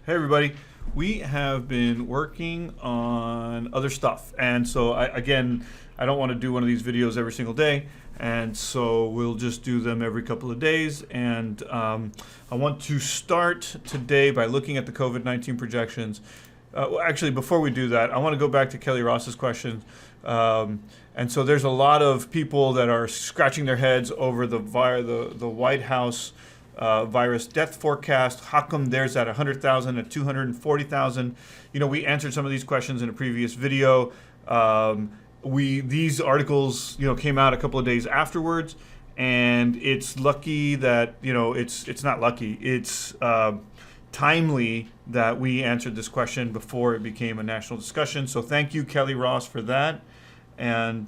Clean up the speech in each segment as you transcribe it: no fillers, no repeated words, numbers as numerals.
Hey everybody, we have been working on other stuff, and so I don't want to do one of these videos every single day, and so we'll just do them every couple of days. And I want to start today by looking at the COVID-19 projections. Actually, before we do that, I want to go back to Kelly Ross's question. And so there's a lot of people that are scratching their heads over the White House virus death forecast. How come there's at 100,000 at 240,000? You know, we answered some of these questions in a previous video. These articles, came out a couple of days afterwards, and it's lucky that it's not lucky. It's timely that we answered this question before it became a national discussion. So thank you, Kelly Ross, for that. And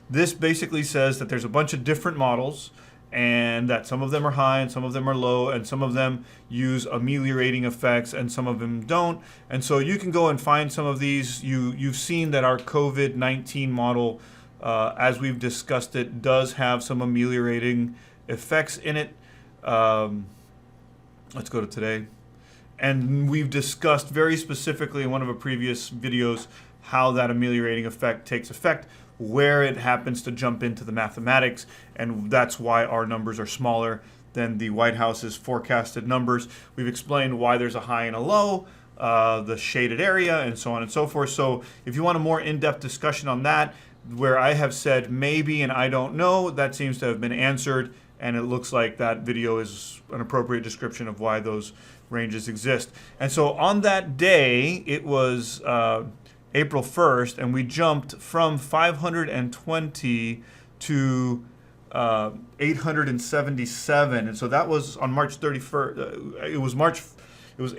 this basically says that there's a bunch of different models, and that some of them are high and some of them are low, and some of them use ameliorating effects and some of them don't. And so you can go and find some of these. You've seen that our COVID-19 model, as we've discussed it, does have some ameliorating effects in it. Let's go to today. And we've discussed very specifically in one of our previous videos how that ameliorating effect takes effect, where it happens to jump into the mathematics, and that's why our numbers are smaller than the White House's forecasted numbers. We've explained why there's a high and a low, the shaded area, and so on and so forth. So if you want a more in-depth discussion on that, where I have said maybe and I don't know, that seems to have been answered, and it looks like that video is an appropriate description of why those ranges exist. And so on that day, it was April 1st, and we jumped from 520 to 877, and so that was on March 31st. It was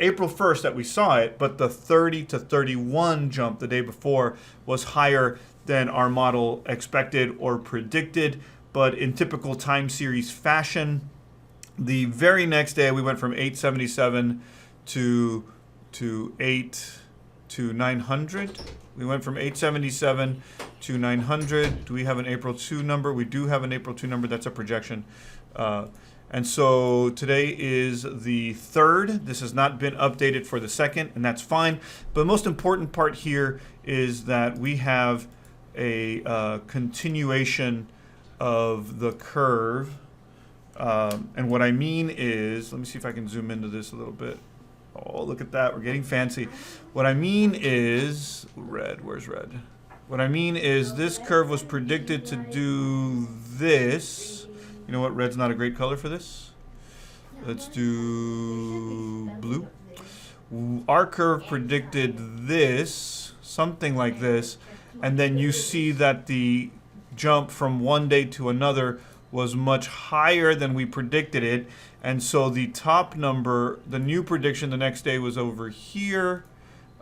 April 1st that we saw it, but the 30 to 31 jump the day before was higher than our model expected or predicted. But in typical time series fashion, the very next day we went from 877 to 900. We went from 877 to 900. Do we have an April 2 number? We do have an April 2 number. That's a projection. And so today is the 3rd. This has not been updated for the 2nd, and that's fine. But the most important part here is that we have a continuation of the curve. And what I mean is, let me see if I can zoom into this a little bit. Oh, look at that. We're getting fancy. What I mean is, red, where's red? What I mean is this curve was predicted to do this. You know what? Red's not a great color for this. Let's do blue. Our curve predicted this, something like this. And then you see that the jump from one day to another was much higher than we predicted it. And so the top number, the new prediction the next day was over here.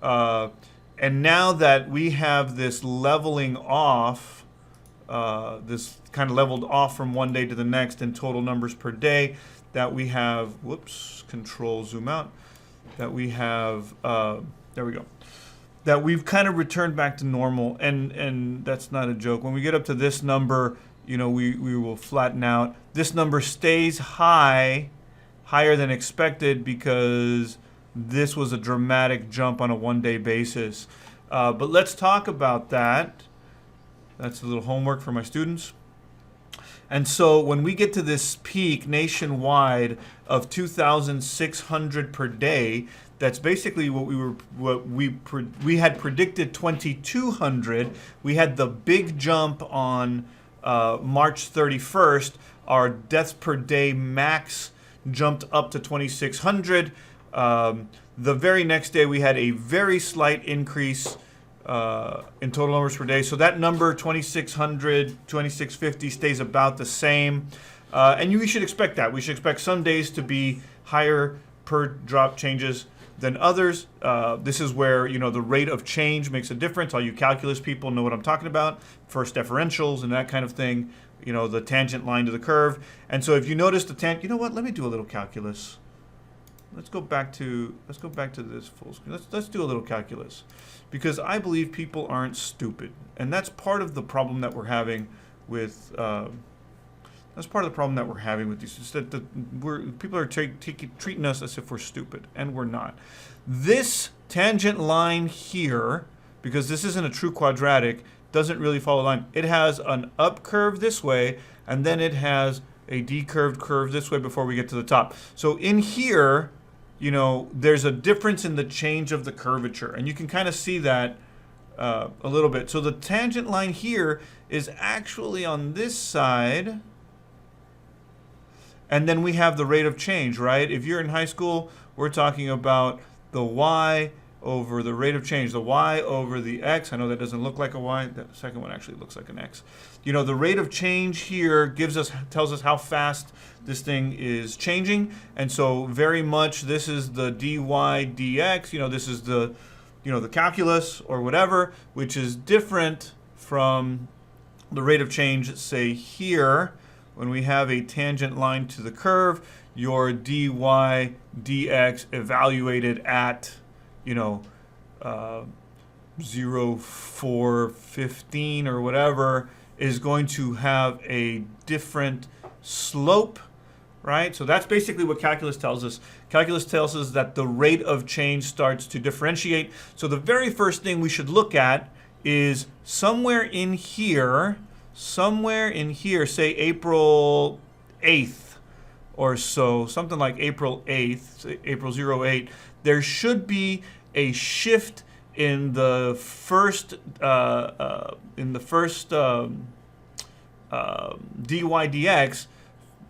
And now that we have this leveling off, this kind of leveled off from one day to the next in total numbers per day, that we have, whoops, control zoom out, that we have, there we go, that we've kind of returned back to normal. And that's not a joke. When we get up to this number, we will flatten out. This number stays higher than expected because this was a dramatic jump on a one-day basis. But let's talk about that. That's a little homework for my students. And so when we get to this peak nationwide of 2,600 per day, that's basically what we had predicted 2,200. We had the big jump on March 31st. Our deaths per day max jumped up to 2,600. The very next day we had a very slight increase in total numbers per day. So that number, 2,600, 2,650, stays about the same. And we should expect that. We should expect some days to be higher per drop changes than others. This is where, the rate of change makes a difference. All you calculus people know what I'm talking about. First differentials and that kind of thing. The tangent line to the curve. And so if you notice the tangent, you know what? Let me do a little calculus. Let's go back to this full screen. Let's do a little calculus, because I believe people aren't stupid, and that's part of the problem that we're having with That's part of the problem that we're having with these. Is that people are treating us as if we're stupid, and we're not. This tangent line here, because this isn't a true quadratic, doesn't really follow a line. It has an up curve this way, and then it has a decurved curve this way before we get to the top. So in here, you know, there's a difference in the change of the curvature, and you can kind of see that a little bit. So the tangent line here is actually on this side, and then we have the rate of change, right? If you're in high school, we're talking about the y over the rate of change, the y over the x. I know that doesn't look like a y. That second one actually looks like an x. You know, the rate of change here tells us how fast this thing is changing. And so very much this is the dy dx. You know, this is the, you know, the calculus or whatever, which is different from the rate of change, say here, when we have a tangent line to the curve, your dy dx evaluated at, you know, 0, 4, 15 or whatever is going to have a different slope, right? So that's basically what calculus tells us. Calculus tells us that the rate of change starts to differentiate. So the very first thing we should look at is somewhere in here, say April 8th or so, something like April 8th, April 08, there should be a shift in the first dy dx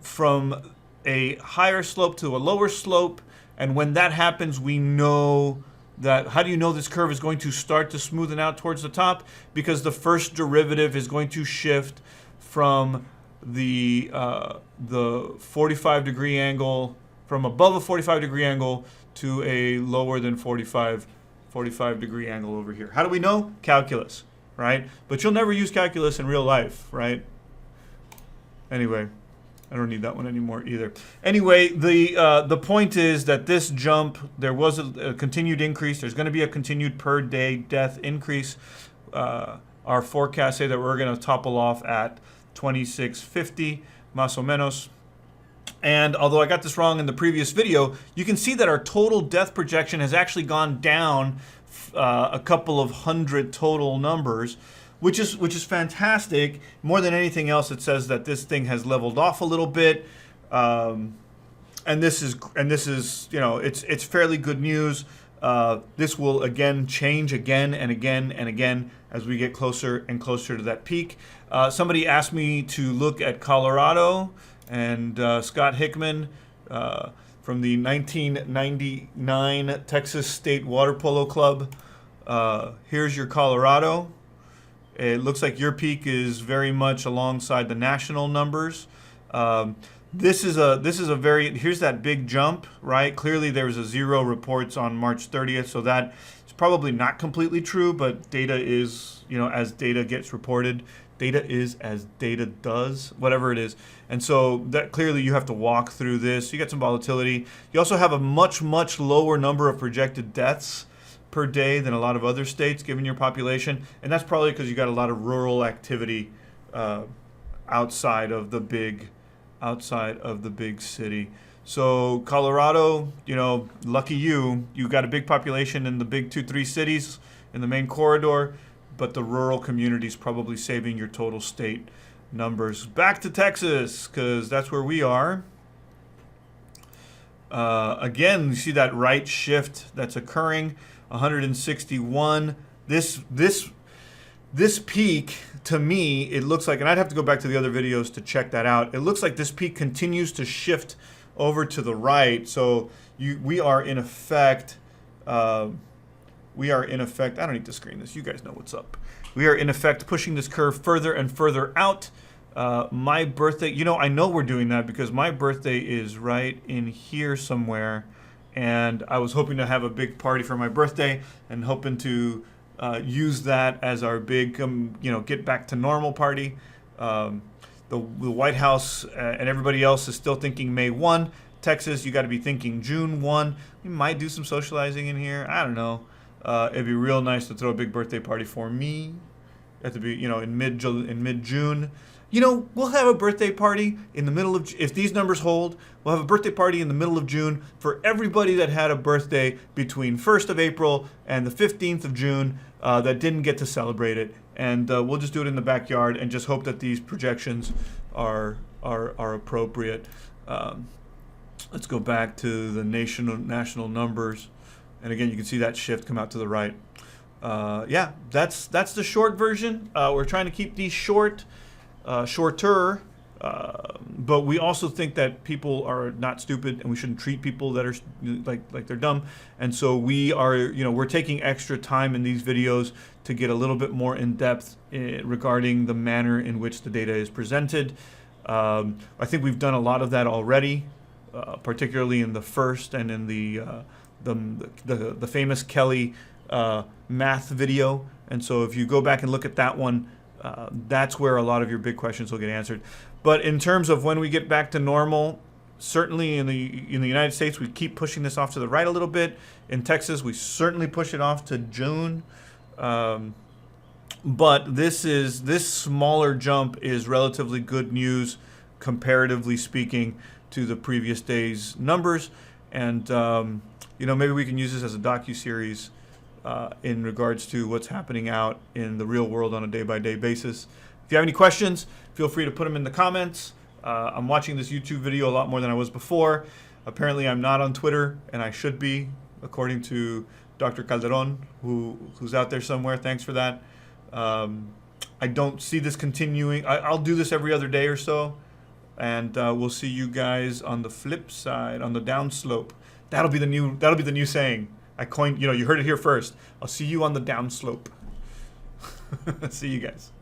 from a higher slope to a lower slope, and when that happens, we know that. How do you know this curve is going to start to smoothen out towards the top? Because the first derivative is going to shift from the 45-degree angle, from above a 45-degree angle to a lower than 45-degree angle over here. How do we know? Calculus, right? But you'll never use calculus in real life, right? Anyway, I don't need that one anymore either. Anyway, the point is that this jump, there was a continued increase. There's going to be a continued per day death increase. Our forecasts say that we're going to topple off at 2650, más o menos. And although I got this wrong in the previous video, you can see that our total death projection has actually gone down a couple of hundred total numbers, which is fantastic. More than anything else, it says that this thing has leveled off a little bit, and this is you know, it's fairly good news. This will again change again and again and again as we get closer and closer to that peak. Somebody asked me to look at Colorado, and Scott Hickman from the 1999 Texas State Water Polo Club. Here's your Colorado. It looks like your peak is very much alongside the national numbers. This is a very, here's that big jump, right? Clearly there was a 0 reports on March 30th, so that is probably not completely true, but data is, you know, as data gets reported, data is as data does, whatever it is. And so that clearly you have to walk through this. You get some volatility. You also have a much, much lower number of projected deaths per day than a lot of other states given your population. And that's probably because you got a lot of rural activity outside of the big city. So Colorado, you know, lucky you got a big population in the big 2-3 cities in the main corridor, but the rural communities probably saving your total state numbers. Back to Texas, because that's where we are. Again, you see that right shift that's occurring, 161. This peak, to me, it looks like, and I'd have to go back to the other videos to check that out. It looks like this peak continues to shift over to the right. So we are in effect, I don't need to screen this. You guys know what's up. We are in effect pushing this curve further and further out. My birthday, you know, I know we're doing that because my birthday is right in here somewhere. And I was hoping to have a big party for my birthday and hoping to use that as our big, you know, get back to normal party. The White House and everybody else is still thinking May 1. Texas, you got to be thinking June 1. We might do some socializing in here. I don't know. It'd be real nice to throw a big birthday party for me. Have to be, you know, in mid-June. You know, we'll have a birthday party in the middle of, if these numbers hold, we'll have a birthday party in the middle of June for everybody that had a birthday between 1st of April and the 15th of June that didn't get to celebrate it. And we'll just do it in the backyard and just hope that these projections are appropriate. Let's go back to the national numbers. And again, you can see that shift come out to the right. Yeah, that's the short version. We're trying to keep these shorter, but we also think that people are not stupid, and we shouldn't treat people that are like they're dumb. And so we are, we're taking extra time in these videos to get a little bit more in depth regarding the manner in which the data is presented. I think we've done a lot of that already, particularly in the first and in the famous Kelly math video. And so if you go back and look at that one, that's where a lot of your big questions will get answered. But in terms of when we get back to normal, certainly in the United States, we keep pushing this off to the right a little bit. In Texas, we certainly push it off to June. But this smaller jump is relatively good news, comparatively speaking, to the previous day's numbers. And maybe we can use this as a docuseries in regards to what's happening out in the real world on a day-by-day basis. If you have any questions, feel free to put them in the comments. I'm watching this YouTube video a lot more than I was before. Apparently, I'm not on Twitter, and I should be, according to Dr. Calderon, who's out there somewhere. Thanks for that. I don't see this continuing. I'll do this every other day or so, and we'll see you guys on the flip side, on the downslope. That'll be the new saying. I coined, you heard it here first. I'll see you on the downslope. See you guys.